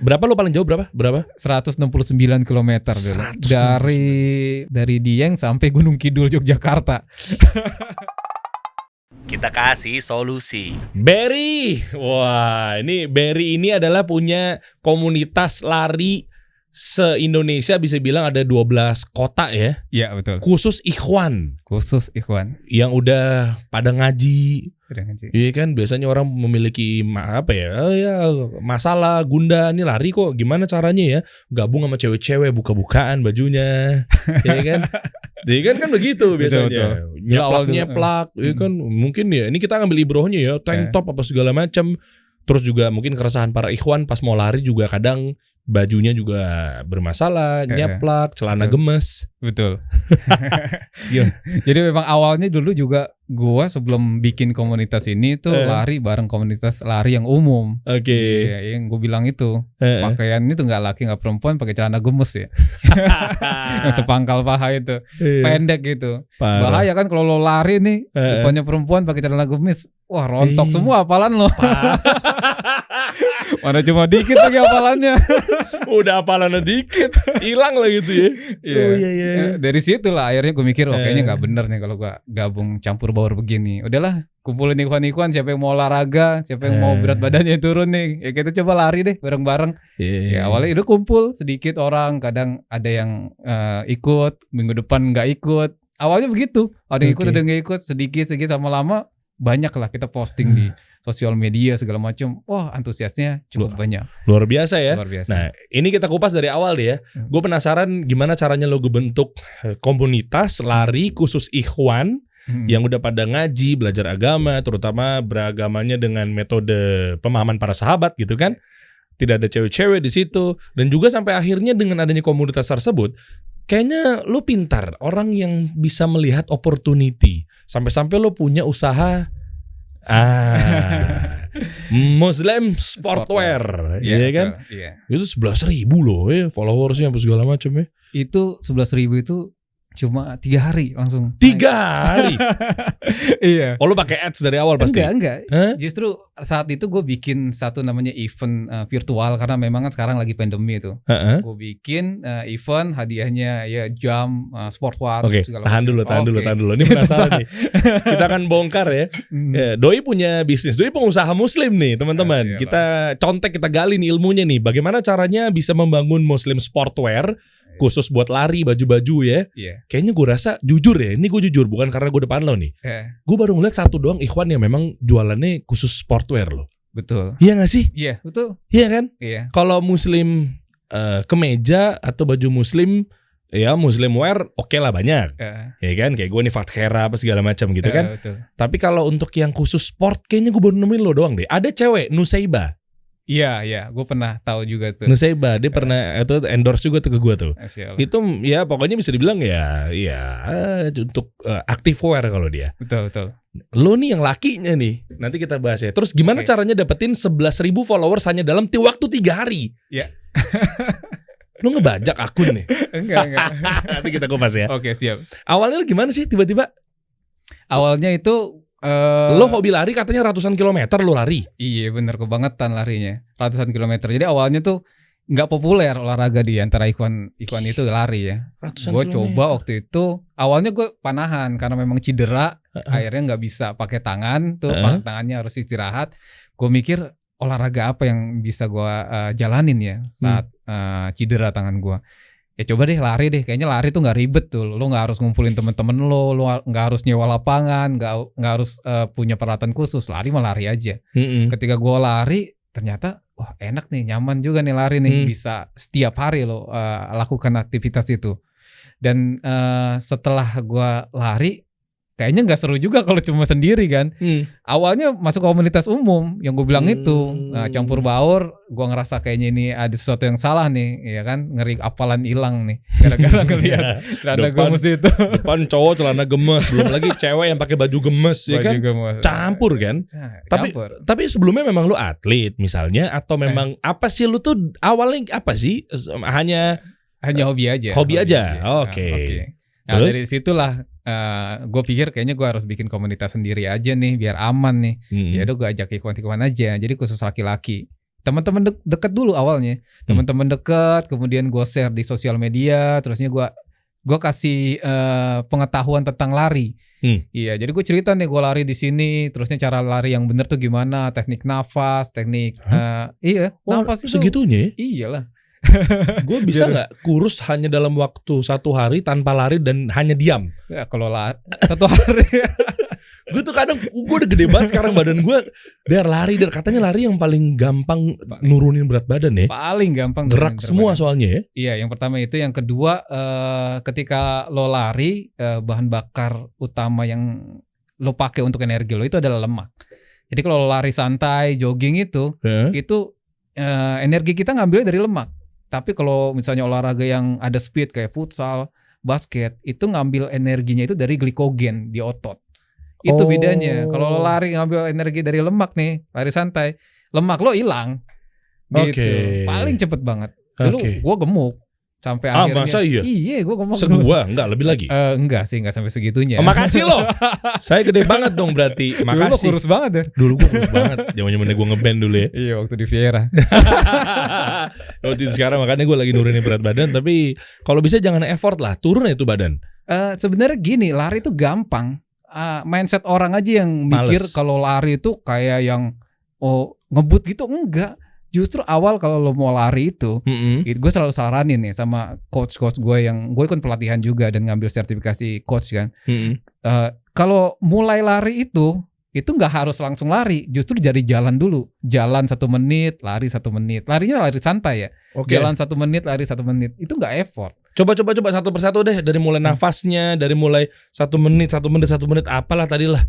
Berapa lo paling jauh berapa? 169 kilometer dulu. 169. Dari Dieng sampai Gunung Kidul Yogyakarta. Kita kasih solusi. Berry. Wah, ini Berry ini adalah punya komunitas lari se-Indonesia, bisa bilang ada 12 kota ya. Iya, betul. Khusus Ikhwan Khusus Ikhwan. yang udah pada ngaji. Udah ngaji. Iya kan, biasanya orang memiliki masalah gundah, ini lari kok, gimana caranya ya? Gabung sama cewek-cewek, buka-bukaan bajunya. Iya kan? Iya kan begitu biasanya. Nyeplak, ya kan? Mungkin ya, ini kita ngambil ibrohnya ya, tank top apa segala macam. Terus juga mungkin keresahan para ikhwan pas mau lari juga kadang bajunya juga bermasalah, nyeplak, celana gemes. Betul. Jadi memang awalnya dulu juga gua sebelum bikin komunitas ini tuh lari bareng komunitas lari yang umum. Oke. Iya, yang gue bilang itu pakaian itu nggak laki nggak perempuan pakai celana gemes ya. Yang sepangkal paha itu, pendek gitu. Bahaya kan kalau lo lari nih depannya perempuan pakai celana gemes, wah rontok semua hafalan lo. Mana cuma dikit lagi hafalannya. Udah hafalannya dikit, hilang lah gitu ya. Iya. Dari situ lah akhirnya gue mikir, kayaknya nggak bener nih kalau gue gabung campur baur begini. Udahlah, kumpulin ikhwan-ikhwan, siapa yang mau olahraga, siapa yang mau berat badannya turun nih, ya kita coba lari deh bareng-bareng. Ya awalnya itu kumpul sedikit orang, kadang ada yang ikut, minggu depan nggak ikut. Awalnya begitu, ada yang ikut, ada yang nggak ikut, sedikit lama-lama banyak lah kita posting di sosial media segala macam. Wah, antusiasnya cukup banyak. Luar biasa ya. Luar biasa. Nah, ini kita kupas dari awal deh ya. Gue penasaran gimana caranya lo bentuk komunitas lari khusus ikhwan yang udah pada ngaji, belajar agama, terutama beragamanya dengan metode pemahaman para sahabat gitu kan. Tidak ada cewek-cewek di situ, dan juga sampai akhirnya dengan adanya komunitas tersebut, kayaknya lo pintar, orang yang bisa melihat opportunity. Sampai-sampai lo punya usaha Muslim sportwear, iya kan? Iya. Itu 11.000 loh ya followersnya apa segala macam ya. Itu 11.000 itu cuma 3 hari langsung. 3 hari? Iya. Oh, lo pakai ads dari awal pasti? Enggak. Justru saat itu gue bikin satu namanya event virtual karena memang kan sekarang lagi pandemi itu. Gue bikin event, hadiahnya ya jam, sport watch. Oke, segala tahan macam. dulu. Ini penasaran nih. Kita akan bongkar ya. Doi punya bisnis, Doi pengusaha muslim nih teman-teman. Kita contek, kita gali nih ilmunya nih. Bagaimana caranya bisa membangun muslim sportwear khusus buat lari, baju-baju ya. Kayaknya gue rasa jujur ya, ini gue jujur bukan karena gue depan lo nih. Gue baru ngeliat satu doang ikhwan yang memang jualannya khusus sportwear lo. Betul. Iya gak sih? Iya, betul. Iya kan? Iya. Kalau muslim kemeja atau baju muslim, ya muslim wear oke lah banyak. Ya kan, kayak gue nih Fathera apa segala macam gitu kan. Betul. Tapi kalau untuk yang khusus sport, kayaknya gue baru nemuin lo doang deh. Ada cewek, Nusaiba. Iya, gue pernah tahu juga tuh. Nusaiba, dia pernah itu endorse juga tuh ke gue tuh. Itu ya pokoknya bisa dibilang ya untuk activewear kalau dia. Betul. Lo nih yang lakinya nih, nanti kita bahas ya. Terus gimana caranya dapetin 11.000 followers hanya dalam waktu 3 hari? Iya. Lo ngebajak akun nih? Enggak. Nanti kita kupas ya. Oke, siap. Awalnya gimana sih tiba-tiba? Awalnya itu lo hobi lari katanya ratusan kilometer lo lari. Iya, bener, kebangetan larinya. Ratusan kilometer. Jadi awalnya tuh nggak populer olahraga di antara ikhwan itu lari ya. Gue coba waktu itu. Awalnya gue panahan karena memang cedera. Akhirnya nggak bisa pakai tangan tuh. Tangannya harus istirahat. Gue mikir olahraga apa yang bisa gue jalanin ya saat cedera tangan gue. Ya coba deh lari deh, kayaknya lari tuh nggak ribet tuh, lo nggak harus ngumpulin temen-temen lo nggak harus nyewa lapangan, nggak harus punya peralatan khusus, lari mah lari aja. Ketika gue lari, ternyata wah enak nih, nyaman juga nih lari nih, bisa setiap hari lo lakukan aktivitas itu. Dan setelah gue lari, kayaknya nggak seru juga kalau cuma sendiri kan. Awalnya masuk komunitas umum yang gue bilang itu, campur baur, gue ngerasa kayaknya ini ada sesuatu yang salah nih, ya kan, ngeri hafalan hilang nih, gara-gara ngelihat celana gemes itu. Depan cowok celana gemes, belum lagi cewek yang pakai baju gemes, ya kan, campur kan. Tapi sebelumnya memang lu atlet misalnya, atau memang apa sih lu tuh awalnya apa sih? Hanya hobi aja. Oke. Nah dari situlah gue pikir kayaknya gue harus bikin komunitas sendiri aja nih biar aman nih. Ya udah gue ajak ikhwan-ikhwan aja. Jadi khusus laki-laki. teman-teman deket dulu awalnya. Teman-teman deket, kemudian gue share di sosial media, terusnya gue kasih pengetahuan tentang lari. Iya, jadi gue cerita nih gue lari di sini, terusnya cara lari yang bener tuh gimana, teknik nafas, teknik nafas itu segitunya. Iyalah. Gue bisa nggak kurus hanya dalam waktu 1 hari tanpa lari dan hanya diam? Ya, kalau lari 1 hari. Gue tuh kadang gue udah gede banget sekarang badan gue. Biar lari, dan katanya lari yang paling gampang nurunin berat badan ya. Paling gampang. Gerak semua soalnya ya. Iya, yang pertama itu, yang kedua ketika lo lari bahan bakar utama yang lo pakai untuk energi lo itu adalah lemak. Jadi kalau lo lari santai, jogging itu energi kita ngambilnya dari lemak. Tapi kalau misalnya olahraga yang ada speed kayak futsal, basket, itu ngambil energinya itu dari glikogen di otot. Itu bedanya. Kalau lo lari ngambil energi dari lemak nih, lari santai, lemak lo hilang. Gitu. Paling cepet banget. Dulu gue gemuk sampai akhirnya. Masa iya? Iya, gue gemuk. Segua, enggak lebih lagi. Enggak sih, enggak sampai segitunya. Makasih loh. Saya gede banget dong berarti. Makasih. Dulu kurus banget ya. Dulu gue kurus banget. Zaman-zamannya gue ngeband dulu ya. Iya, waktu di Viera. Waktu itu sekarang makanya gue lagi nurunin berat badan, tapi kalau bisa jangan effort lah, turun itu badan. Sebenarnya gini, lari itu gampang. Mindset orang aja yang mikir kalau lari itu kayak yang ngebut gitu, enggak. Justru awal kalau lo mau lari itu, gue selalu saranin nih sama coach gue yang gue ikut pelatihan juga dan ngambil sertifikasi coach kan. Kalau mulai lari itu nggak harus langsung lari, justru dari jalan dulu. Jalan 1 menit, lari 1 menit. Larinya lari santai ya. Jalan 1 menit, lari 1 menit. Itu nggak effort. Coba satu persatu deh, dari mulai nafasnya, dari mulai 1 menit, apalah tadi lah.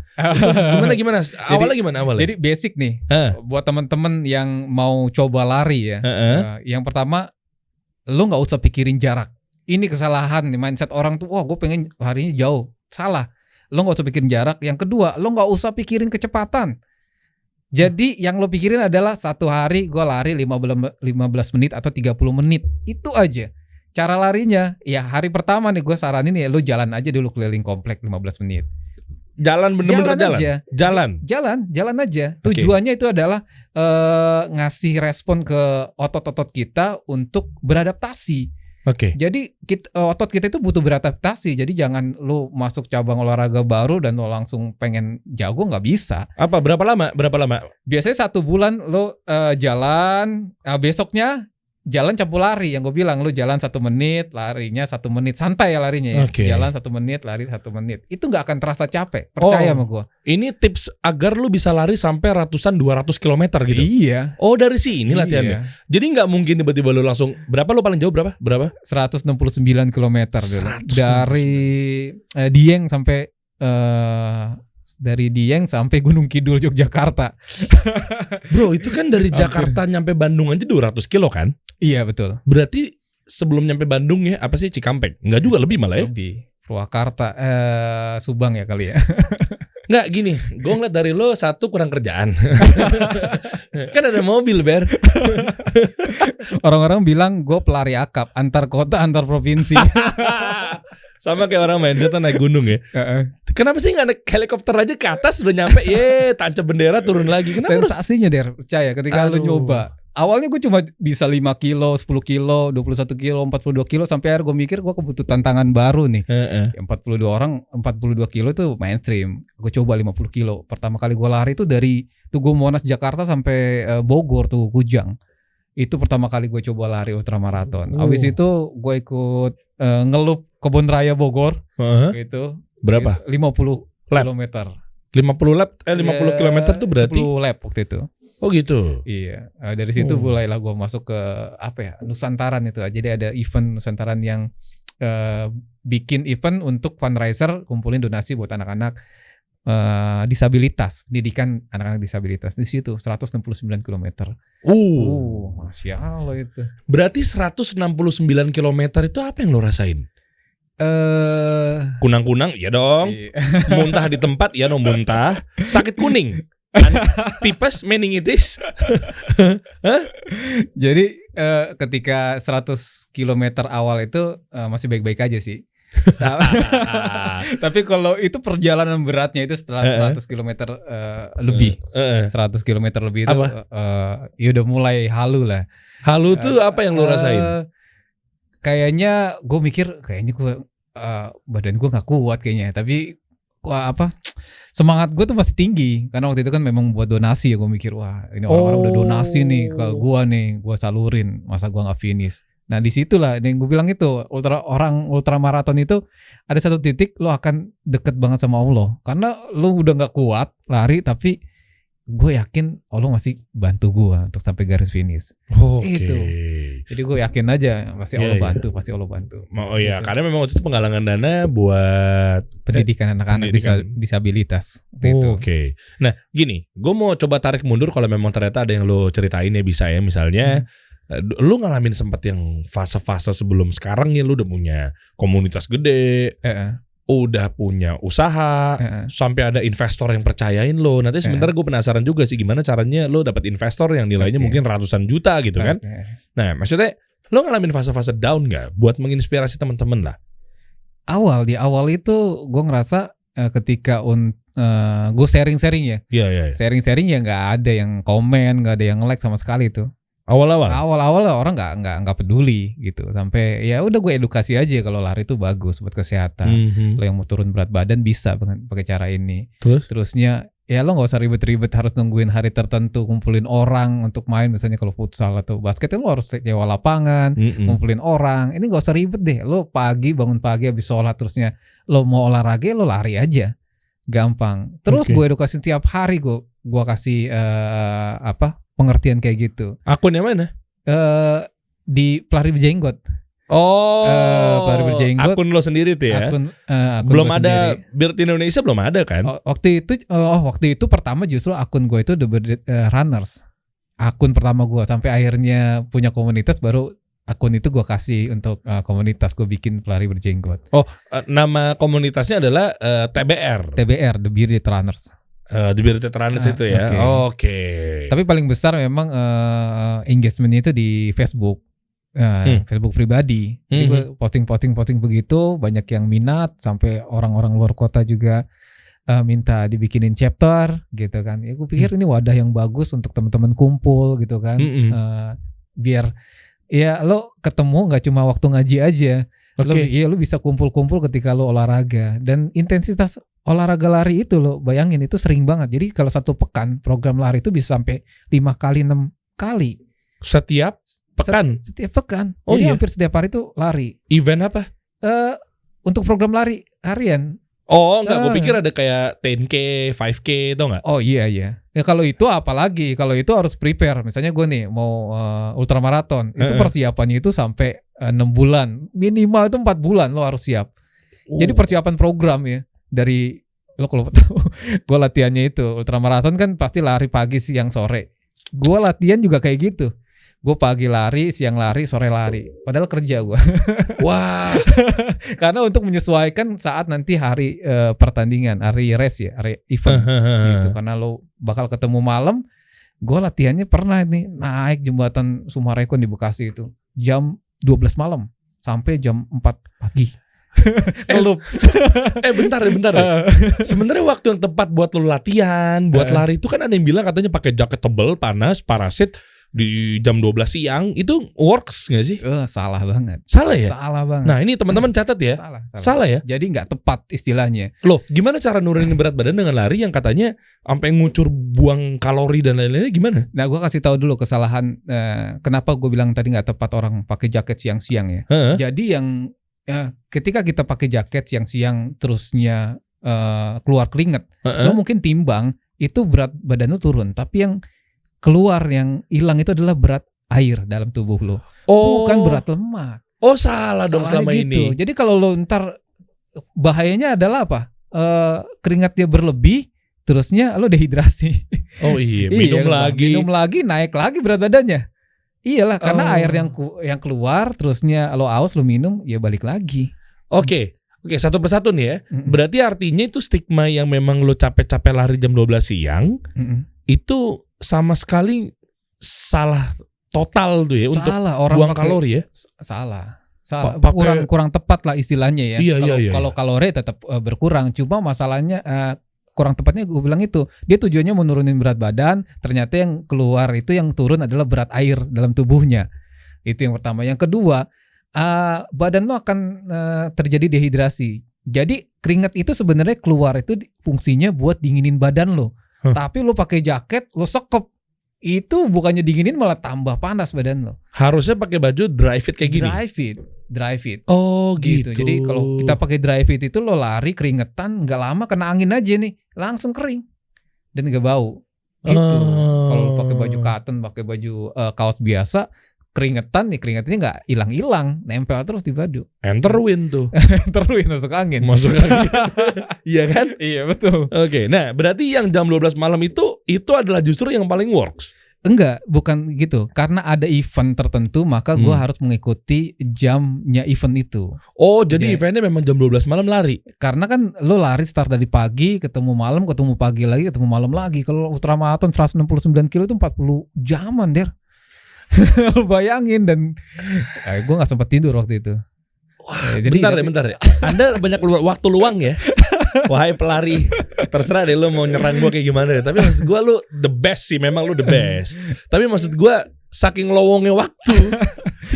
Gimana? Awalnya? Jadi basic nih, buat teman-teman yang mau coba lari ya. Yang pertama, lo nggak usah pikirin jarak. Ini kesalahan nih, mindset orang tuh, wah gue pengen larinya jauh. Salah. Lo gak usah pikirin jarak. Yang kedua, lo gak usah pikirin kecepatan. Jadi yang lo pikirin adalah 1 hari gue lari 15 menit atau 30 menit. Itu aja. Cara larinya, ya hari pertama nih gue saranin ya lo jalan aja dulu keliling komplek 15 menit. Jalan bener-bener jalan? Jalan aja. Tujuannya itu adalah ngasih respon ke otot-otot kita untuk beradaptasi. Jadi otot kita itu butuh beradaptasi. Jadi jangan lo masuk cabang olahraga baru dan lo langsung pengen jago, nggak bisa. Apa? Berapa lama? Biasanya 1 bulan lo jalan, besoknya jalan campur lari. Yang gue bilang lo jalan 1 menit, larinya 1 menit, santai ya larinya ya. Jalan 1 menit, lari 1 menit. Itu nggak akan terasa capek. Percaya sama gue. Ini tips agar lo bisa lari sampai 200 kilometer gitu. Iya. Dari sini latihannya. Jadi nggak mungkin tiba-tiba lo langsung. Berapa lo paling jauh berapa? 169 kilometer dulu. Dari Dieng sampai Gunung Kidul Yogyakarta. Bro, itu kan dari Jakarta nyampe Bandung aja 200 kilo kan? Iya betul. Berarti sebelum nyampe Bandung ya, apa sih, Cikampek? Enggak juga, lebih malah ya? Lebih. Purwakarta, Subang ya kali ya. Nggak, gini, gue ngeliat dari lo, 1 kurang kerjaan. Kan ada mobil, Ber. Orang-orang bilang gue pelari akap, antar kota, antar provinsi. Sama kayak orang mindset naik gunung ya. Kenapa sih nggak naik helikopter aja ke atas udah nyampe, tancap bendera turun lagi? Kenapa sensasinya Der, percaya ketika lo nyoba. Awalnya gue cuma bisa 5 kilo, 10 kilo, 21 kilo, 42 kilo. Sampai akhirnya gue mikir gue kebutuh tantangan baru nih. 42 kilo itu mainstream. Gue coba 50 kilo. Pertama kali gue lari itu dari Tugu Monas Jakarta sampai Bogor tuh Kujang. Itu pertama kali gue coba lari ultramaraton. Abis itu gue ikut ngelup Kebun Raya Bogor. Gitu. Berapa? 50 kilometer. 50 lap, 50 kilometer tuh berarti 10 lap waktu itu. Oh gitu. Iya. Dari situ mulailah gue masuk ke Nusantaran itu. Jadi ada event Nusantaran yang bikin event untuk fundraiser, kumpulin donasi buat anak-anak disabilitas, pendidikan anak-anak disabilitas. Di situ 169 km. Masya Allah itu. Berarti 169 km itu apa yang lo rasain? Kunang-kunang, ya dong. Muntah di tempat, ya dong muntah. Sakit kuning. Tipes, meningitis. Jadi ketika 100 km awal itu masih baik-baik aja sih. Tapi kalau itu perjalanan beratnya itu setelah 100 km lebih. 100 km lebih itu ya udah mulai halu lah. Halu tuh apa yang lu rasain? Kayaknya gue mikir gue badan gue nggak kuat kayaknya. Tapi semangat gue tuh masih tinggi karena waktu itu kan memang buat donasi ya. Gue mikir ini orang-orang udah donasi nih ke gue nih, gue salurin, masa gue nggak finish. Nah disitulah yang gue bilang itu orang ultramaraton itu ada satu titik lo akan deket banget sama Allah karena lo udah nggak kuat lari tapi gue yakin Allah masih bantu gue untuk sampai garis finish. Itu. Jadi gue yakin aja pasti Allah bantu, pasti Allah bantu. Oh iya, gitu. Karena memang waktu itu penggalangan dana buat pendidikan anak-anak disabilitas. Oke. Nah gini, gue mau coba tarik mundur kalau memang ternyata ada yang lo ceritain ya bisa ya misalnya. Lu ngalamin sempat yang fase-fase sebelum sekarang ya lu udah punya komunitas gede, udah punya usaha, sampai ada investor yang percayain lo. Nanti sebentar gue penasaran juga sih gimana caranya lo dapat investor yang nilainya mungkin ratusan juta gitu kan. Nah maksudnya lo ngalamin fase-fase down gak buat menginspirasi teman-teman lah? Di awal itu gue ngerasa ketika gue sharing-sharing ya. Sharing-sharing ya gak ada yang komen, gak ada yang like sama sekali tuh. Awal-awal orang nggak peduli gitu sampai ya udah gue edukasi aja kalau lari itu bagus buat kesehatan. Lo yang mau turun berat badan bisa pakai cara ini. Terusnya ya lo nggak usah ribet-ribet harus nungguin hari tertentu kumpulin orang untuk main misalnya kalau futsal atau basket lo harus nyewa lapangan, kumpulin orang. Ini nggak usah ribet deh. Lo bangun pagi habis sholat terusnya lo mau olahraga lo lari aja, gampang. Terus gue edukasi tiap hari gue kasih pengertian kayak gitu. Akunnya mana? Di Pelari Berjenggot. Pelari Berjenggot. Akun lo sendiri tuh ya? Akun belum ada sendiri. Beard Indonesia belum ada kan? Waktu itu pertama justru akun gue itu The Bearded Runners. Akun pertama gue sampai akhirnya punya komunitas baru akun itu gue kasih untuk komunitas gue bikin Pelari Berjenggot. Nama komunitasnya adalah TBR. TBR The Bearded Runners. The Bearded Runners itu ya. Oke. Tapi paling besar memang engagementnya itu di Facebook. Facebook pribadi. Jadi gue posting begitu banyak yang minat sampai orang-orang luar kota juga minta dibikinin chapter gitu kan. Ya gue pikir ini wadah yang bagus untuk teman-teman kumpul gitu kan. Biar ya lo ketemu nggak cuma waktu ngaji aja. Lo bisa kumpul-kumpul ketika lo olahraga dan intensitas olahraga lari itu lo bayangin itu sering banget. Jadi kalau satu pekan program lari itu bisa sampai 5 kali 6 kali setiap pekan. Setiap pekan. Jadi hampir setiap hari itu lari. Event apa? Untuk program lari harian. Enggak, gue pikir ada kayak 10K, 5K itu enggak? Iya. Ya kalau itu apalagi, kalau itu harus prepare. Misalnya gue nih mau ultramaraton, itu persiapannya itu sampai 6 bulan. Minimal itu 4 bulan lo harus siap. Jadi persiapan program ya. Dari lo kalau tahu gue latihannya itu ultramaraton kan pasti lari pagi siang sore. Gue latihan juga kayak gitu. Gue pagi lari, siang lari, sore lari. Padahal kerja gue. Wah. Karena untuk menyesuaikan saat nanti hari pertandingan, hari race ya, hari event gitu. Karena lo bakal ketemu malam. Gue latihannya pernah nih naik jembatan Sumarekon di Bekasi itu jam 12 malam sampai jam 4 pagi. Bentar. Sebenarnya waktu yang tepat buat lo latihan, buat lari itu kan ada yang bilang katanya pakai jaket tebal, panas, parasit di jam 12 siang itu works nggak sih? Salah banget. Salah ya? Salah banget. Nah ini teman-teman catat ya. Salah ya? Jadi nggak tepat istilahnya. Loh, gimana cara nurunin berat badan dengan lari yang katanya sampai ngucur buang kalori dan lain-lainnya gimana? Nah gue kasih tahu dulu kesalahan kenapa gue bilang tadi nggak tepat orang pakai jaket siang-siang ya. Jadi yang ketika kita pakai jaket siang-siang terusnya keluar keringet, lo mungkin timbang itu berat badan lo turun, tapi yang keluar yang hilang itu adalah berat air dalam tubuh lo, bukan berat lemak. Salah dong selama gitu. ini. Jadi kalau lo ntar bahayanya adalah apa? Keringat dia berlebih, terusnya lo dehidrasi. Minum lagi naik lagi berat badannya. Iyalah karena air yang keluar terusnya lo haus lo minum ya balik lagi. Oke, satu persatu nih ya. Berarti artinya itu stigma yang memang lo capek-capek lari jam 12 siang itu sama sekali salah total tuh ya. Salah, untuk orang buang kalori ya. kurang tepat lah istilahnya ya. Kalau kalori tetap berkurang, cuma masalahnya kurang tepatnya gue bilang itu dia tujuannya menurunin berat badan, ternyata yang keluar itu yang turun adalah berat air dalam tubuhnya. Itu yang pertama. Yang kedua, badan lo akan terjadi dehidrasi. Jadi keringat itu sebenarnya keluar itu fungsinya buat dinginin badan lo. Tapi lo pakai jaket, lo sekep, itu bukannya dinginin malah tambah panas badan lo. Harusnya pakai baju dry fit kayak gini. Dry fit. Oh gitu. Jadi kalau kita pakai dry fit itu lo lari keringetan, nggak lama kena angin aja nih, langsung kering dan nggak bau. Gitu. Kalau lo pakai baju cotton, pakai baju kaos biasa, keringetannya nggak hilang-hilang, nempel terus di baju. Enterwin tuh. Enterwin masuk angin. Iya kan? Iya betul. Oke, nah berarti yang jam 12 malam itu adalah justru yang paling works. Enggak, bukan gitu. Karena ada event tertentu, maka gue harus mengikuti jamnya event itu. Oh, jadi eventnya memang jam 12 malam lari. Karena kan lo lari start dari pagi, ketemu malam, ketemu pagi lagi, ketemu malam lagi. Kalau ultramaraton 169 kilo itu 40 jaman, Der. Lo bayangin, dan gue gak sempat tidur waktu itu. Wah, bentar ya. Anda banyak waktu luang ya. Wahai pelari, terserah deh lu mau nyerang gue kayak gimana deh. Tapi maksud gue lu the best sih, memang lu the best. Tapi maksud gue saking lowongnya waktu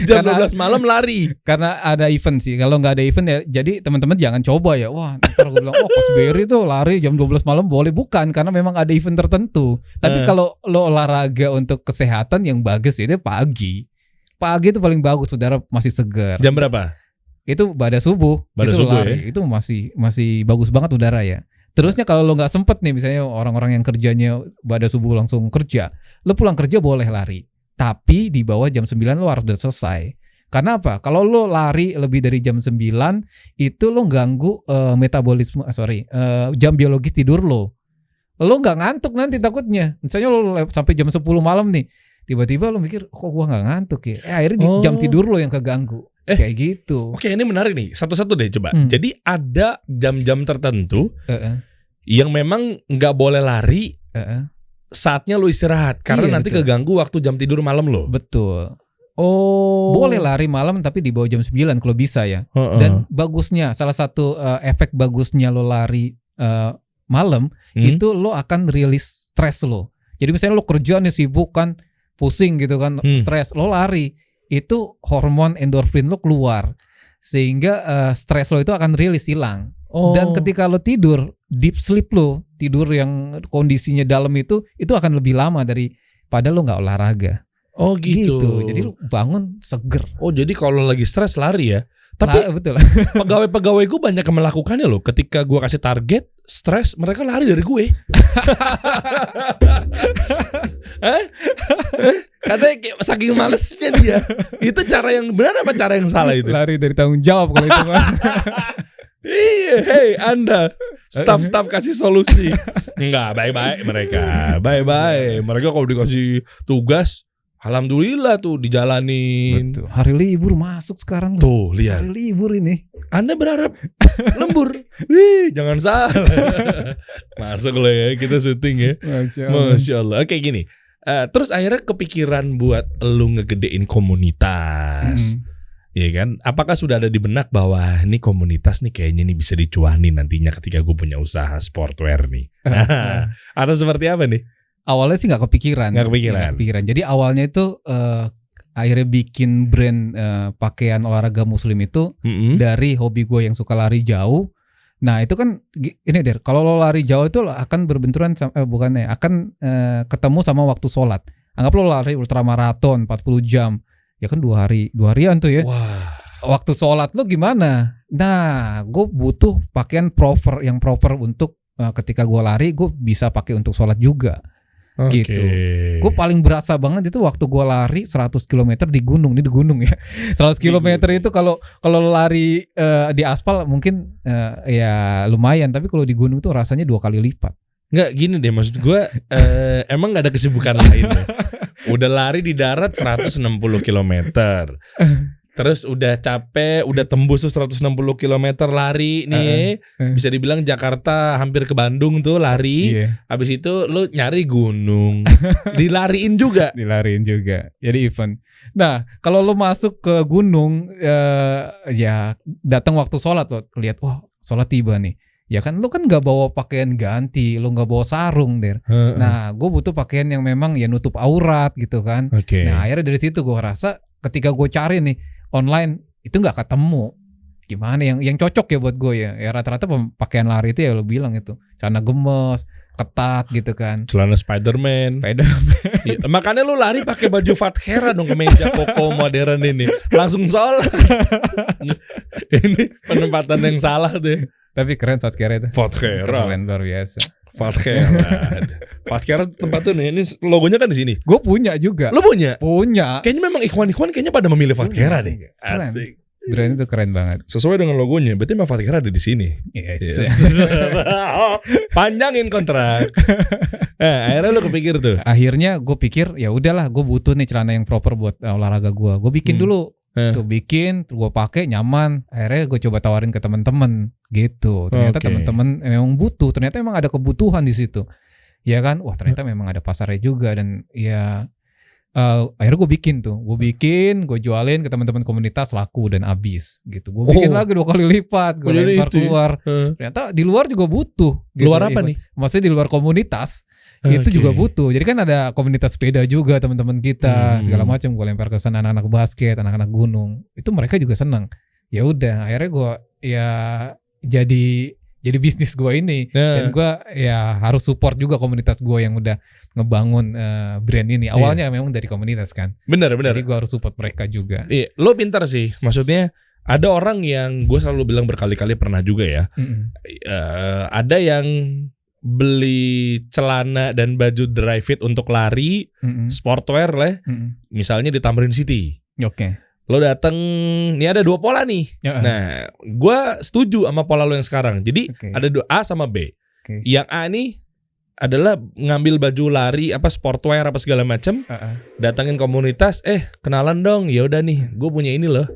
jam 12 malam lari. Karena ada event sih. Kalau nggak ada event ya, jadi teman-teman jangan coba ya. Wah, ntar gue bilang, Coach Berry tuh lari jam 12 malam boleh. Bukan, karena memang ada event tertentu. Tapi kalau lo olahraga untuk kesehatan yang bagus itu pagi. Pagi itu paling bagus, saudara masih segar. Jam berapa? Itu pada subuh itu lari ya? Itu masih bagus banget udara ya. Terusnya kalau lo nggak sempet nih, misalnya orang-orang yang kerjanya pada subuh langsung kerja, lo pulang kerja boleh lari, tapi di bawah jam 9 lo harus udah selesai. Karena apa? Kalau lo lari lebih dari jam 9 itu lo ganggu metabolisme, jam biologis tidur lo nggak ngantuk nanti takutnya. Misalnya lo sampai jam 10 malam nih, tiba-tiba lo mikir kok gua nggak ngantuk ya, akhirnya jam tidur lo yang keganggu. Kayak gitu. Oke, ini menarik nih. Satu-satu deh coba. Jadi ada jam-jam tertentu yang memang nggak boleh lari. Saatnya lo istirahat karena nanti keganggu waktu jam tidur malam lo. Betul. Oh. Boleh lari malam tapi di bawah jam 9 kalau bisa ya. Dan bagusnya, salah satu efek bagusnya lo lari malam itu lo akan rilis stres lo. Jadi misalnya lo kerja nih sibuk kan, pusing gitu kan, stres, lo lari, itu hormon endorfin lo keluar sehingga stres lo itu akan rilis, hilang. Dan ketika lo tidur, deep sleep lo, tidur yang kondisinya dalam itu akan lebih lama daripada lo nggak olahraga. Oh gitu. Jadi lo bangun seger. Oh jadi kalau lagi stres lari ya. Tapi betul. Pegawai-pegawai gue banyak yang melakukannya loh. Ketika gue kasih target stres, mereka lari dari gue. Katanya saking malesnya dia. Itu cara yang benar apa cara yang salah itu? Lari dari tanggung jawab kalau itu mah. Iya, hey Anda staff kasih solusi. Enggak, baik-baik mereka. Baik-baik. Mereka kalau dikasih tugas, alhamdulillah tuh dijalanin. Betul. Hari libur masuk sekarang. Tuh, lihat. Hari libur ini. Anda berharap lembur. Wih, jangan salah. Masuk loh ya, kita syuting ya. Masya Allah. Oke gini. Terus akhirnya kepikiran buat lu ngegedein komunitas. Iya kan? Apakah sudah ada di benak bahwa ini komunitas nih kayaknya nih bisa dicuanin nantinya ketika gue punya usaha sportwear nih? Atau seperti apa nih? Awalnya sih nggak kepikiran. Jadi awalnya itu akhirnya bikin brand pakaian olahraga muslim itu dari hobi gue yang suka lari jauh. Nah itu kan ini Der, kalau lo lari jauh itu akan berbenturan akan ketemu sama waktu sholat. Anggap lo lari ultramaraton 40 jam, ya kan 2 harian tuh ya. Wah. Waktu sholat lo gimana? Nah gue butuh pakaian yang proper untuk ketika gue lari gue bisa pakai untuk sholat juga. Gitu. Gue paling berasa banget itu waktu gue lari 100 km di gunung ya. 100 km itu kalau lari di aspal mungkin ya lumayan, tapi kalau di gunung tuh rasanya 2 kali lipat. Nggak gini deh, maksud gue emang nggak ada kesibukan lain. Udah lari di darat 160 km. Terus udah capek, udah tembus tuh 160 km lari nih. Bisa dibilang Jakarta hampir ke Bandung tuh lari. Habis itu lu nyari gunung. Dilariin juga. Jadi event. Nah, kalau lu masuk ke gunung ya datang waktu sholat lo, lihat wah sholat tiba nih. Ya kan lu kan gak bawa pakaian ganti, lu gak bawa sarung Der. Nah, gue butuh pakaian yang memang ya nutup aurat gitu kan. Nah, akhirnya dari situ gue rasa ketika gue cari nih online itu nggak ketemu gimana yang cocok ya buat gue ya rata-rata pakaian lari itu ya lo bilang itu celana gemes ketat gitu kan, celana Spiderman. Ya, makanya lu lari pakai baju Fathera dong, kemeja koko modern ini langsung sholat. Ini penempatan yang salah tuh. Tapi keren Fathera itu. Keren luar biasa. Fathera tempat tuh nih, ini logonya kan di sini. Gue punya juga. Lo punya? Punya. Kayaknya memang ikhwan kayaknya pada memilih Fathera nih. Asik. Brand itu keren banget. Sesuai dengan logonya. Berarti memang Fathera ada di sini. Yes. Panjangin kontrak. Akhirnya lo kepikir tuh. Akhirnya gue pikir ya udahlah, gue butuh nih celana yang proper buat olahraga gue. Gue bikin dulu. Tuh bikin, gue pakai nyaman. Akhirnya gue coba tawarin ke teman-teman gitu. Ternyata teman-teman memang butuh. Ternyata memang ada kebutuhan di situ. Ya kan? Wah, ternyata memang ada pasarnya juga dan ya akhirnya gue bikin tuh. Gue jualin ke teman-teman komunitas, laku dan habis gitu. Gue bikin lagi 2 kali lipat, gue lempar keluar. Ternyata di luar juga butuh. Gitu. Luar apa nih? Maksudnya di luar komunitas. Itu juga butuh. Jadi kan ada komunitas sepeda juga teman-teman kita segala macam. Gue lempar ke sana anak-anak basket, anak-anak gunung. Itu mereka juga senang. Ya udah, akhirnya gue ya jadi bisnis gue ini dan gue ya harus support juga komunitas gue yang udah ngebangun brand ini. Awalnya memang dari komunitas kan. Benar. Jadi gue harus support mereka juga. Iya, lo pintar sih. Maksudnya ada orang yang gue selalu bilang berkali-kali pernah juga ya. Ada yang beli celana dan baju dry fit untuk lari, sportwear lah, misalnya di Tamrin City. Lo dateng, nih ada 2 pola nih. Nah, gue setuju sama pola lo yang sekarang. Jadi ada 2 A sama B. Yang A nih adalah ngambil baju lari, apa sportwear apa segala macam, datangin komunitas, kenalan dong. Ya udah nih, gue punya ini loh.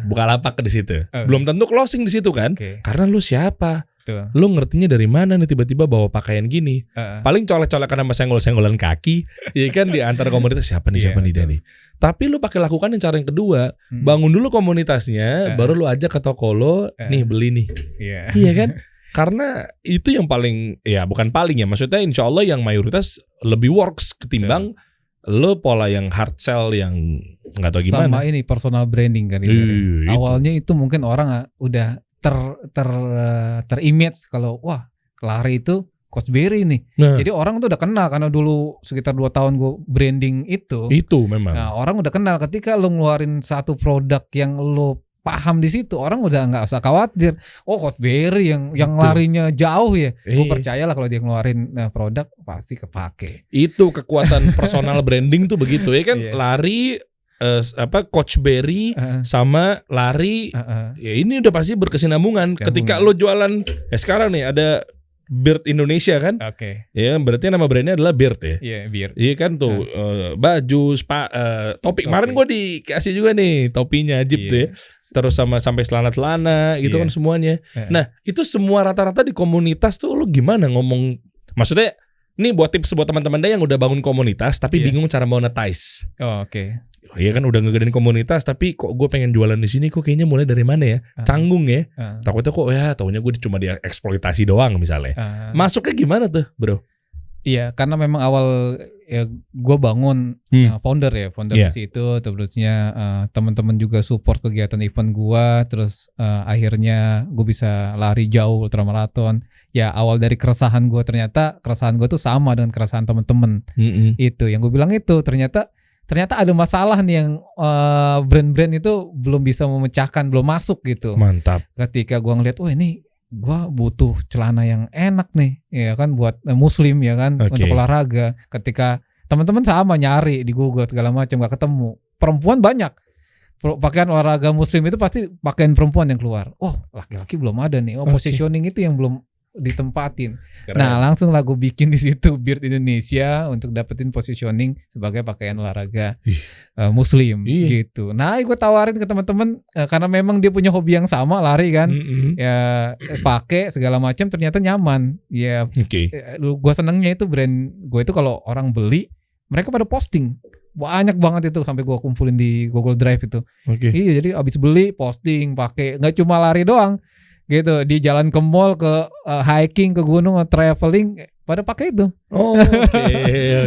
Bukalapak di situ. Belum tentu closing di situ kan? Karena lu siapa? Lu ngertinya dari mana nih tiba-tiba bawa pakaian gini? Paling colek-colekan sama senggol-senggolan kaki, ya kan di antara komunitas siapa nih dia nih. Tapi lu pakai lakukan yang cara yang kedua, bangun dulu komunitasnya, baru lu ajak ke toko lo, nih beli nih. Iya kan? Karena itu yang paling, ya bukan paling ya, maksudnya insya Allah yang mayoritas lebih works ketimbang lo pola yang hard sell yang nggak tahu gimana. Sama ini personal branding kan itu. Awalnya itu mungkin orang udah terimage kalau wah lari itu Coach Berry nih. Jadi orang tuh udah kenal karena dulu sekitar 2 tahun gue branding itu. Itu memang. Nah, orang udah kenal ketika lo ngeluarin satu produk yang lo paham di situ, orang udah nggak usah khawatir. Oh, Coach Berry yang larinya jauh ya. Gue percayalah kalau dia ngeluarin produk pasti kepake. Itu kekuatan personal branding tuh begitu ya kan. Lari Coach Berry sama lari ya ini udah pasti berkesinambungan. Ketika lo jualan sekarang nih ada Beard Indonesia kan? Ya berarti nama brandnya adalah Beard ya. Iya, Beard. Iya kan tuh baju, topi. Kemarin gue dikasih juga nih topinya Jeep tuh ya. Terus sampai celana-celana gitu kan semuanya. Nah itu semua rata-rata di komunitas tuh lo gimana ngomong? Maksudnya ini buat tips buat teman-teman deh yang udah bangun komunitas tapi bingung cara monetize. Iya kan udah ngegedein komunitas tapi kok gue pengen jualan di sini kok kayaknya mulai dari mana ya? Canggung ya. Takutnya kok taunya gue cuma dia eksploitasi doang misalnya. Masuknya gimana tuh, Bro? Iya, karena memang awal ya gue bangun founder di situ, terusnya teman-teman juga support kegiatan event gue, terus akhirnya gue bisa lari jauh ultramaraton. Ya awal dari keresahan gue, ternyata keresahan gue tuh sama dengan keresahan teman-teman. Itu yang gue bilang itu ternyata ada masalah nih yang brand-brand itu belum bisa memecahkan, belum masuk gitu. Mantap. Ketika gue ngeliat, wah ini gue butuh celana yang enak nih, ya kan buat muslim ya kan, untuk olahraga. Ketika teman-teman sama nyari di Google segala macam gak ketemu. Perempuan banyak. Pakaian olahraga muslim itu pasti pakaian perempuan yang keluar. Oh laki-laki belum ada nih. Positioning itu yang belum ditempatin. Keren. Nah, langsung lah gue bikin di situ Beard Indonesia untuk dapetin positioning sebagai pakaian olahraga Muslim gitu. Nah, gue tawarin ke teman-teman karena memang dia punya hobi yang sama, lari kan. Ya pakai segala macam ternyata nyaman. Ya, gue senengnya itu brand gue itu kalau orang beli mereka pada posting. Banyak banget itu sampai gua kumpulin di Google Drive itu. Iya, jadi abis beli posting pakai, nggak cuma lari doang gitu, di jalan ke mall, ke hiking, ke gunung, traveling pada pakai itu.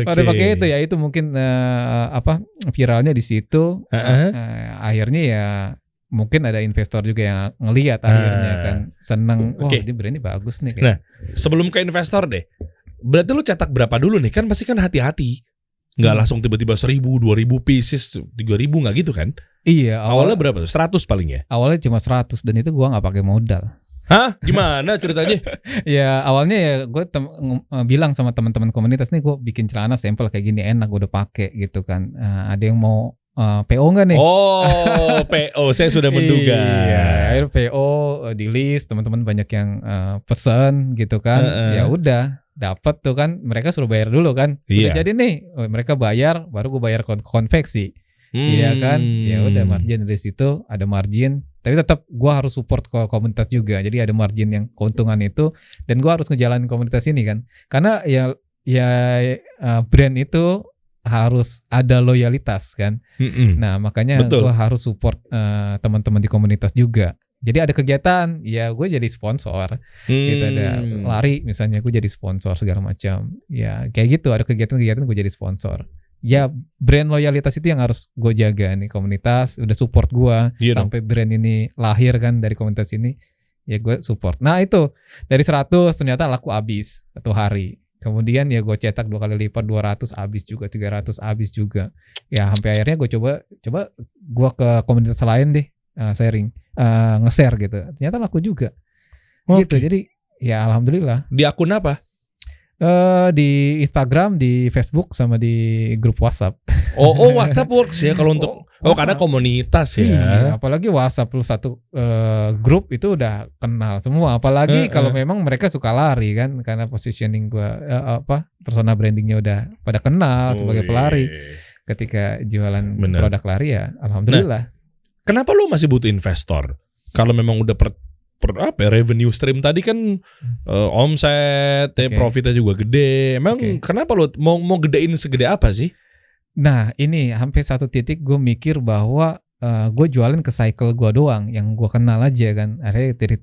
Pada pakai itu ya, itu mungkin viralnya di situ. Akhirnya ya mungkin ada investor juga yang ngelihat akhirnya kan seneng. Wah, ini brand ini bagus nih. Nah, sebelum ke investor deh, berarti lu cetak berapa dulu nih? Kan pasti kan hati-hati. Nggak langsung tiba-tiba 1.000, 2.000 pieces, 3.000 nggak gitu kan? Iya. Awalnya berapa tuh? 100 paling ya? Awalnya cuma 100 dan itu gua nggak pakai modal. Hah? Gimana ceritanya? Ya awalnya ya gue bilang sama teman-teman komunitas nih, gue bikin celana sampel kayak gini enak, gue udah pakai gitu kan. Ada yang mau PO nggak nih? Oh, PO, saya sudah menduga. Iya, akhirnya PO di list, teman-teman banyak yang pesen gitu kan. Ya udah. Dapat tuh kan, mereka suruh bayar dulu kan. Udah jadi nih, mereka bayar, baru gue bayar konveksi. Iya kan? Ya udah, margin dari situ ada margin. Tapi tetap gue harus support ke komunitas juga. Jadi ada margin yang keuntungan itu, dan gue harus ngejalanin komunitas ini kan. Karena ya brand itu harus ada loyalitas kan. Nah makanya gue harus support teman-teman di komunitas juga. Jadi ada kegiatan, ya gue jadi sponsor. Gitu, ada lari misalnya, gue jadi sponsor segala macam. Ya kayak gitu, ada kegiatan-kegiatan gue jadi sponsor. Ya brand loyalitas itu yang harus gue jaga nih, komunitas udah support gue sampai brand ini lahir kan dari komunitas ini. Ya gue support. Nah itu dari 100 ternyata laku habis 1 hari. Kemudian ya gue cetak 2 kali lipat, 200 habis juga, 300 habis juga. Ya sampai akhirnya gue coba gue ke komunitas lain deh. Sharing, nge-share gitu. Ternyata laku juga. Gitu. Jadi ya alhamdulillah. Di akun apa? Di Instagram, di Facebook, sama di grup WhatsApp. Oh WhatsApp works ya kalau untuk karena komunitas ya. Iya, apalagi WhatsApp lu satu grup itu udah kenal semua. Apalagi kalau memang mereka suka lari kan, karena positioning gua persona brandingnya udah pada kenal sebagai pelari. Ketika jualan produk lari ya alhamdulillah. Kenapa lu masih butuh investor? Kalau memang udah revenue stream tadi kan omset, profitnya juga gede. Emang kenapa lu mau gedein segede apa sih? Nah ini sampai satu titik gue mikir bahwa gue jualin ke cycle gue doang, yang gue kenal aja kan. Akhirnya dari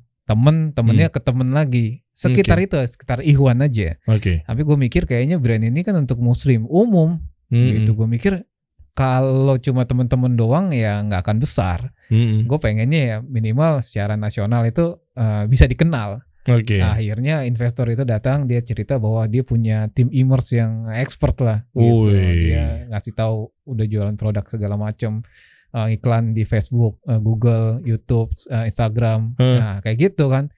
temennya ke temen lagi. Sekitar itu, sekitar Ikhwan aja. Tapi gue mikir kayaknya brand ini kan untuk muslim umum. Gitu gue mikir. Kalau cuma teman-teman doang ya nggak akan besar. Gue pengennya ya minimal secara nasional itu bisa dikenal. Nah, akhirnya investor itu datang, dia cerita bahwa dia punya tim e-commerce yang expert lah. Gitu. Dia ngasih tahu udah jualan produk segala macam, iklan di Facebook, Google, YouTube, Instagram. Nah kayak gitu kan.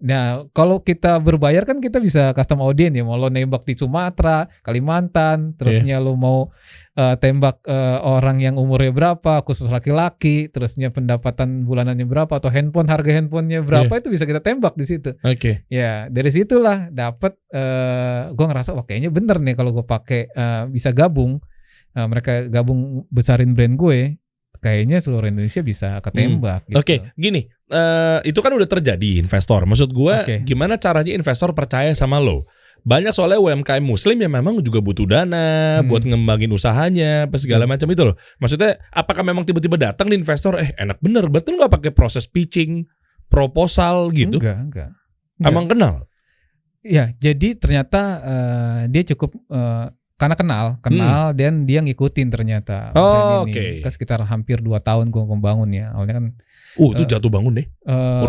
Nah kalau kita berbayar kan kita bisa custom audience ya. Mau lo nembak di Sumatera, Kalimantan, terusnya lo mau tembak orang yang umurnya berapa, khusus laki-laki, terusnya pendapatan bulanannya berapa, atau harga handphonenya berapa, itu bisa kita tembak di situ. Ya dari situlah dapat gue ngerasa wah kayaknya bener nih kalau gue pakai bisa gabung, mereka gabung besarin brand gue. Kayaknya seluruh Indonesia bisa ketembak gitu. Gini, itu kan udah terjadi investor. Maksud gue, gimana caranya investor percaya sama lo? Banyak soalnya UMKM Muslim yang memang juga butuh dana buat ngembangin usahanya, segala macam itu loh. Maksudnya, apakah memang tiba-tiba datang di investor, enak bener, betul nggak pakai proses pitching, proposal gitu? Enggak. Emang kenal? Ya, jadi ternyata dia cukup karena kenal dan dia ngikutin ternyata brand ini. Kan sekitar hampir 2 tahun gue membangun ya. Awalnya kan itu jatuh bangun deh.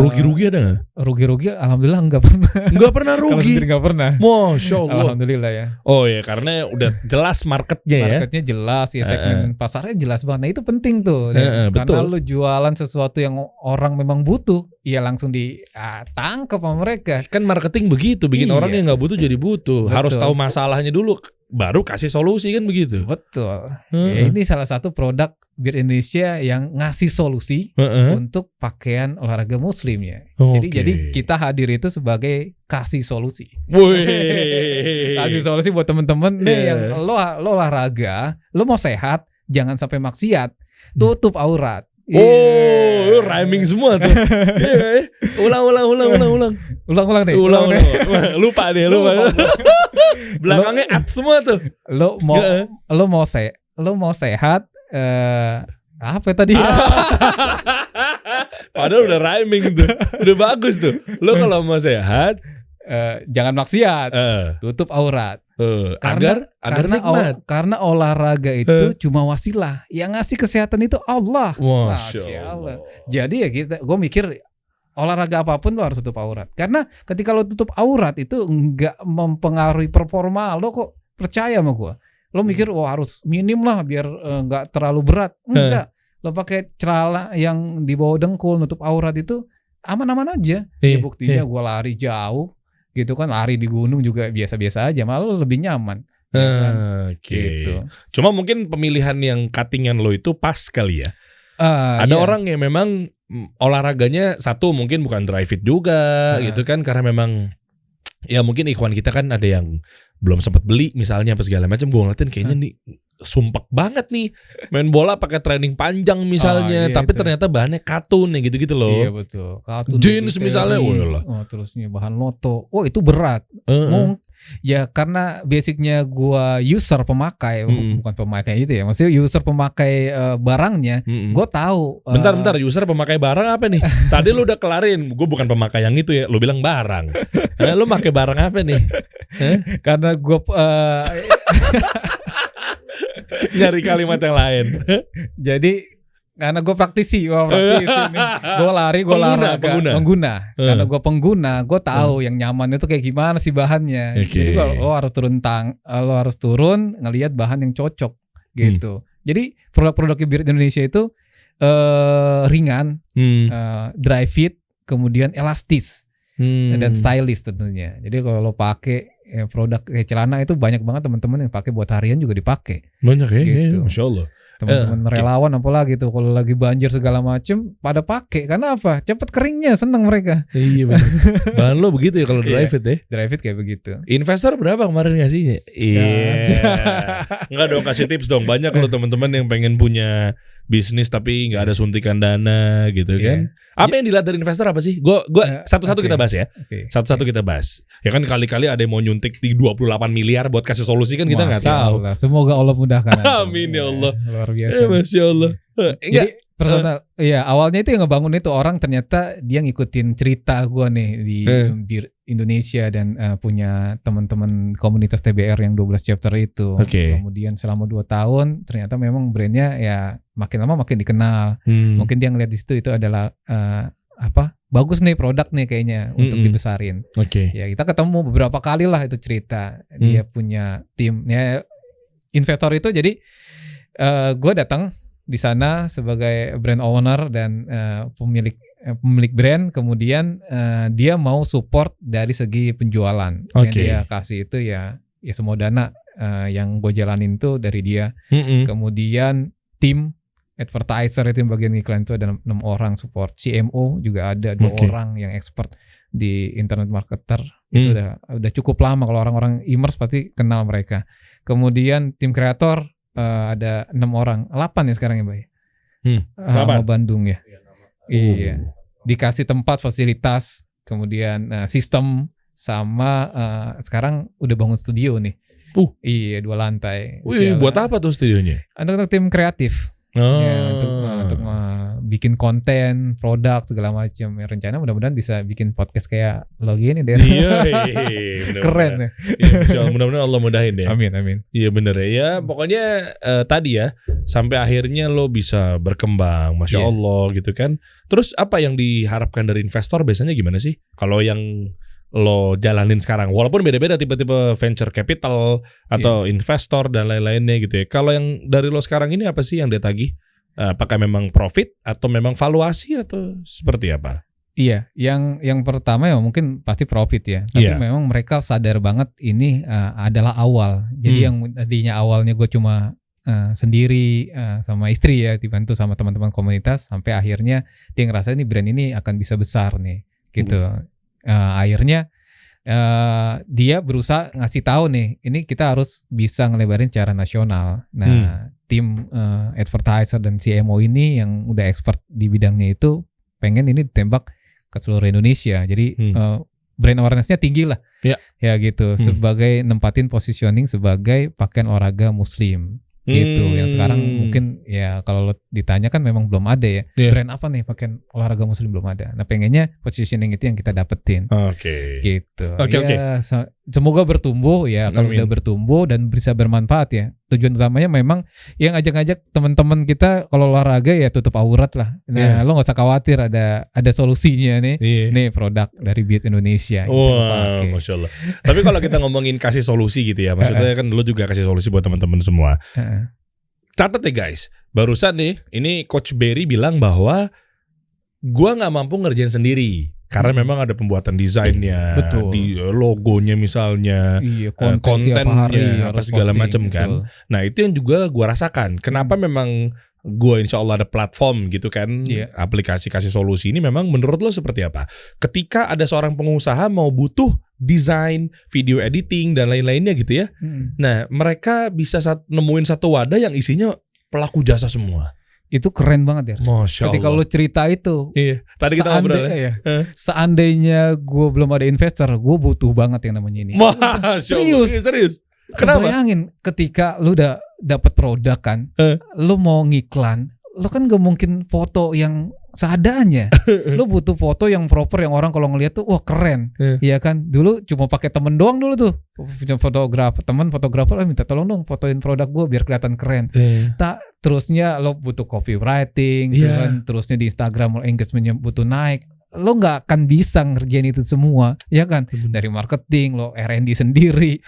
Rugi-rugi ada nggak? Rugi-rugi alhamdulillah enggak pernah. Enggak pernah rugi. Enggak pernah. Masya Allah. Alhamdulillah ya. Oh ya, karena udah jelas marketnya ya. Marketnya jelas ya, segmen pasarnya jelas banget. Nah itu penting tuh. Karena lu jualan sesuatu yang orang memang butuh, ya langsung ditangkap sama mereka. Kan marketing begitu, bikin orang yang nggak butuh jadi butuh. Harus tahu masalahnya dulu. baru kasih solusi kan begitu. Betul. Ya, ini salah satu produk Bir Indonesia yang ngasih solusi untuk pakaian olahraga muslim ya. Jadi kita hadir itu sebagai kasih solusi. Kasih solusi buat temen-temen nih yang lo olahraga, lo mau sehat, jangan sampai maksiat, tutup aurat. Rhyming semua tuh. Ulang deh. Lupa. Belakangnya at semua tuh. Lo mau sehat, apa tadi? Padahal udah rhyming tuh. Udah bagus tuh. Lo kalau mau sehat, jangan maksiat, tutup aurat. Agar nikmat. Karena olahraga itu cuma wasilah. Yang ngasih kesehatan itu Allah. Masya Allah. Jadi ya gue mikir olahraga apapun lo harus tutup aurat. Karena ketika lo tutup aurat itu nggak mempengaruhi performa lo kok. Percaya sama gue. Lo mikir harus minim lah biar nggak terlalu berat. Enggak. Lo pakai celana yang di bawah dengkul nutup aurat itu aman-aman aja. Ya buktinya gue lari jauh. Gitu kan, lari di gunung juga biasa-biasa aja, malah lebih nyaman. Ya kan? Gitu. Cuma mungkin pemilihan yang cuttingan lo itu pas kali ya. Ada orang yang memang olahraganya satu mungkin bukan dry fit juga gitu kan, karena memang ya mungkin ikhwan kita kan ada yang belum sempat beli misalnya apa segala macam. Gue ngeliatin kayaknya nih sumpek banget nih main bola pakai training panjang misalnya, tapi ternyata bahannya katun ya gitu-gitu loh. Iya betul. Katun jeans misalnya, terusnya bahan loto. Itu berat. Ya karena basicnya gua user pemakai, bukan pemakai itu ya. Maksudnya user pemakai barangnya, gua tahu. Bentar, user pemakai barang apa nih? Tadi lu udah kelarin, gua bukan pemakai yang itu ya. Lu bilang barang. Lu pakai barang apa nih? Karena gua nyari kalimat yang lain. Jadi karena gue praktisi nih. Gue lari, gue pengguna. Karena gue pengguna, gue tahu yang nyaman itu kayak gimana sih bahannya. Jadi lo harus turun ngelihat bahan yang cocok gitu. Jadi produk-produk Bir Indonesia itu ringan, dry fit, kemudian elastis dan stylish tentunya. Jadi kalau lo pakai produk kayak celana itu banyak banget teman-teman yang pakai buat harian juga dipakai. Banyak ya, gitu. Masya Allah. Teman-teman relawan apalagi tuh kalau lagi banjir segala macem pada pakai. Karena apa? Cepet keringnya, seneng mereka. Iya benar. Bahan lo begitu ya kalau dry fit ya? Dry fit kayak begitu. Investor berapa kemarin ngasihnya? Enggak dong, kasih tips dong. Banyak lo teman-teman yang pengen punya bisnis tapi nggak ada suntikan dana gitu kan. Apa yang dilihat dari investor apa sih? Gue satu-satu kita bahas ya. Satu-satu kita bahas. Ya kan kali-kali ada yang mau nyuntik 28 miliar buat kasih solusi kan kita nggak tahu. Allah. Semoga Allah mudahkan. Amin ya Allah. Luar biasa. Masya Allah. Jadi personal, awalnya itu yang ngebangun itu orang ternyata dia ngikutin cerita gue nih di Bir Indonesia dan punya teman-teman komunitas TBR yang 12 chapter itu. Kemudian selama 2 tahun ternyata memang brandnya ya makin lama makin dikenal. Mungkin dia ngeliat di situ itu adalah bagus nih produk nih kayaknya untuk dibesarin. Ya kita ketemu beberapa kali lah itu cerita. Dia punya tim ya investor itu. Jadi gue datang di sana sebagai brand owner dan pemilik brand, kemudian dia mau support dari segi penjualan. Yang dia kasih itu ya semua dana yang gue jalanin tuh dari dia. Kemudian tim advertiser itu yang bagian iklan itu ada 6 orang support. CMO juga ada 2 orang yang expert di internet marketer. Itu udah cukup lama, kalau orang-orang e-commerce pasti kenal mereka. Kemudian tim kreator ada 6 orang, 8 ya sekarang ya Mbak. Sama Bandung ya. Iya. Dikasih tempat, fasilitas, kemudian sistem, sama sekarang udah bangun studio nih. Iya 2 lantai. Buat apa tuh studionya? Untuk tim kreatif. Ya, untuk bikin konten, produk segala macam. Ya, rencana mudah-mudahan bisa bikin podcast kayak lo gini deh. Keren ya. Mudah-mudahan Allah mudahin deh. Amin. Iya bener ya. Ya pokoknya tadi ya sampai akhirnya lo bisa berkembang, masya Allah gitu kan. Terus apa yang diharapkan dari investor biasanya gimana sih? Kalau yang lo jalanin sekarang, walaupun beda-beda tipe-tipe venture capital atau investor dan lain-lainnya gitu ya. Kalau yang dari lo sekarang ini apa sih yang dia tagih? Apakah memang profit atau memang valuasi atau seperti apa? Iya, yang pertama ya mungkin pasti profit ya. Tapi Iya. memang mereka sadar banget ini adalah awal. Jadi yang tadinya awalnya gue cuma sendiri sama istri ya, dibantu sama teman-teman komunitas, sampai akhirnya dia ngerasa ini brand ini akan bisa besar nih, gitu. Akhirnya dia berusaha ngasih tahu nih, ini kita harus bisa ngelebarin secara nasional. Nah, tim advertiser dan CMO ini yang udah expert di bidangnya itu pengen ini ditembak ke seluruh Indonesia. Jadi brand awareness-nya tinggi lah. Ya gitu. Sebagai nempatin positioning sebagai pakaian olahraga muslim. Gitu. Yang sekarang mungkin ya kalau lo ditanya kan memang belum ada ya. Brand apa nih pakaian olahraga muslim, belum ada. Nah, pengennya positioning itu yang kita dapetin. Gitu. Oke. Semoga bertumbuh ya. Kalau udah bertumbuh dan bisa bermanfaat ya. Tujuan utamanya memang yang ngajak-ngajak teman-teman kita kalau olahraga ya tutup aurat lah. Nah, lo nggak usah khawatir, ada solusinya nih. Nih produk dari Beat Indonesia. Wah, Masya Allah. Tapi kalau kita ngomongin kasih solusi gitu ya, maksudnya kan lo juga kasih solusi buat teman-teman semua. Catat ya guys, barusan nih, ini Coach Berry bilang bahwa gua nggak mampu ngerjain sendiri. Karena memang ada pembuatan desainnya, Betul. di logonya misalnya, kontennya, apa segala macam kan. Nah itu yang juga gue rasakan. Kenapa memang gue insya Allah ada platform gitu kan, aplikasi kasih solusi ini memang menurut lo seperti apa? Ketika ada seorang pengusaha mau butuh desain, video editing dan lain-lainnya gitu ya. Nah mereka bisa nemuin satu wadah yang isinya pelaku jasa semua. Itu keren banget ya. Masya Ketika Allah. lo cerita itu, tadi kita ngobrol ya. Seandainya gue belum ada investor, gue butuh banget yang namanya ini. Masya Allah. Serius. Kenapa? Bayangin ketika lo udah dapat produk kan, lo mau ngiklan, lo kan gak mungkin foto yang seadanya. Lo butuh foto yang proper, yang orang kalau ngeliat tuh wah keren. Iya kan? Dulu cuma pakai temen doang dulu tuh. Temen fotografer minta tolong dong fotoin produk gue biar kelihatan keren. Terusnya lo butuh copywriting, kan? Terusnya di Instagram lo engagementnya butuh naik. Lo nggak akan bisa ngerjain itu semua, ya kan? Dari marketing, lo R&D sendiri,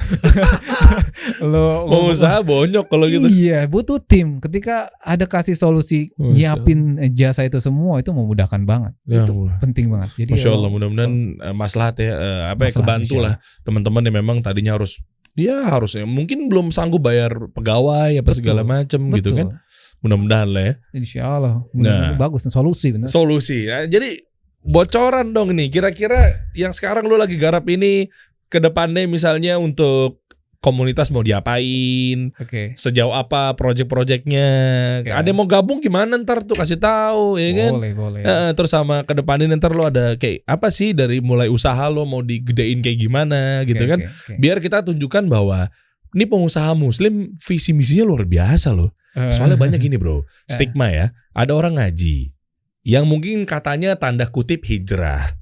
lo usaha bonyok kalau gitu. Iya, butuh tim. Ketika ada kasih solusi, nyiapin jasa itu semua, itu memudahkan banget. Itu penting banget. Jadi Masya Allah, mudah-mudahan maslahat ya, kebantu lah teman-teman yang memang tadinya harusnya mungkin belum sanggup bayar pegawai apa segala macam gitu kan. Mudah-mudahan lah ya. Insya Allah. Mudah-mudahan bagus solusi, benar. Solusi. Nah, jadi bocoran dong nih. Kira-kira yang sekarang lu lagi garap ini ke depannya misalnya untuk komunitas mau diapain? Sejauh apa project-projectnya? Ada yang mau gabung gimana ntar tuh kasih tahu ya kan? Boleh. Terus sama ke depannya ntar lu ada kayak apa sih dari mulai usaha lo mau digedein kayak gimana gitu kan? Biar kita tunjukkan bahwa ini pengusaha muslim visi misinya luar biasa loh. Soalnya banyak gini bro, stigma ya. Ada orang ngaji yang mungkin katanya tanda kutip hijrah.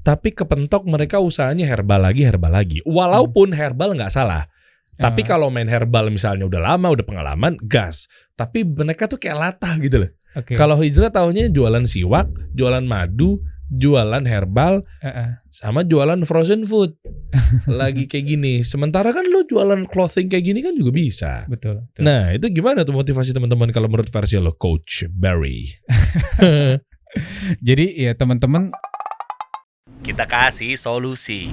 Tapi kepentok mereka usahanya herbal lagi. Walaupun herbal nggak salah. Tapi kalau main herbal misalnya udah lama, udah pengalaman, gas. Tapi mereka tuh kayak latah gitu loh. Kalau hijrah taunya jualan siwak, jualan madu, jualan herbal, sama jualan frozen food. Lagi kayak gini. Sementara kan lo jualan clothing kayak gini kan juga bisa. Betul. Nah itu gimana tuh motivasi teman-teman kalau menurut versi lo, Coach Berry? Jadi ya teman-teman, Kita kasih solusi.